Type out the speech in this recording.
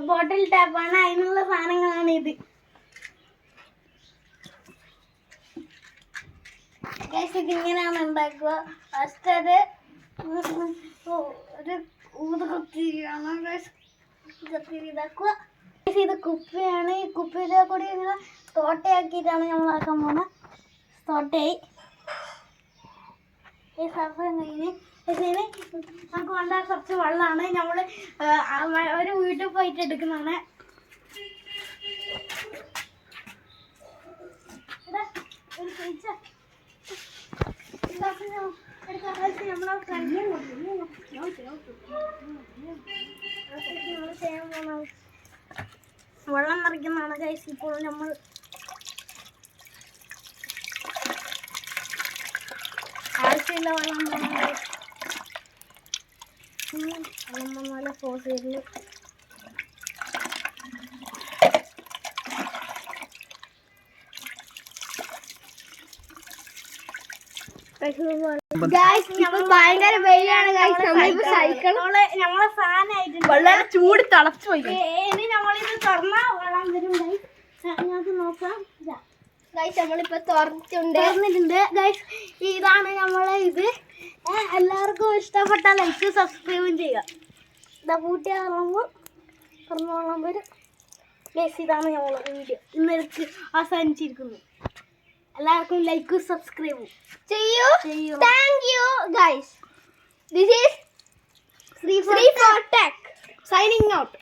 ബോട്ടിൽ ടാപ്പാണ്. അതിനുള്ള സാധനങ്ങളാണ് ഇത്. ഇതിങ്ങനെയാണ് ഉണ്ടാക്കുക. ഫസ്റ്റ് അത് ഒരു ഊത് കത്തിരിയാണ് കത്തിരി ഇതാക്കുക. ഇത് കുപ്പിയാണ്. ഈ കുപ്പിയിലെ കൂടി ഇങ്ങനെ തോട്ടയാക്കിയിട്ടാണ് നമ്മളാക്കാൻ പോകുന്നത്. തോട്ടയായി ഈ സർഫം കഴിഞ്ഞ് നമുക്ക് വേണ്ട കുറച്ച് വെള്ളമാണ്. നമ്മൾ ഒരു വീട്ടിൽ പോയിട്ട് എടുക്കുന്നതാണ്. വെള്ളം നിറയ്ക്കുന്നതാണ് ഗൈസ്. ഇപ്പോൾ നമ്മൾ ആവശ്യമില്ല വെള്ളം നല്ല ഫോഴ്സ് ചെയ്തു. ഭയങ്കര വെയിലാണ്. നമ്മളെ ഫാനായിട്ടുണ്ട്. വെള്ളം ചൂട് തിളച്ചു പോയി. ഇനി നമ്മളിത് തുറന്നാ വെള്ളം വരും. ഞങ്ങൾക്ക് നോക്കാം. നമ്മളിപ്പോ തുറന്നിട്ടുണ്ട്. ഗൈസ് ഇതാണ് നമ്മളെ ഇത്. എല്ലാവർക്കും ഇഷ്ടപ്പെട്ട ലൈക്ക് സബ്സ്ക്രൈബും ചെയ്യുക. ഇതാ പൂട്ടി ഇറങ്ങുമ്പോൾ തുറന്നു വെള്ളം വരും. ഗൈസ് ഇതാണ് നമ്മളെ വീഡിയോ ഇന്നേക്ക് അവസാനിച്ചിരിക്കുന്നു. എല്ലാവർക്കും ലൈക്കും സബ്സ്ക്രൈബും ചെയ്യൂ. Thank you guys. This is Sree for tech signing out.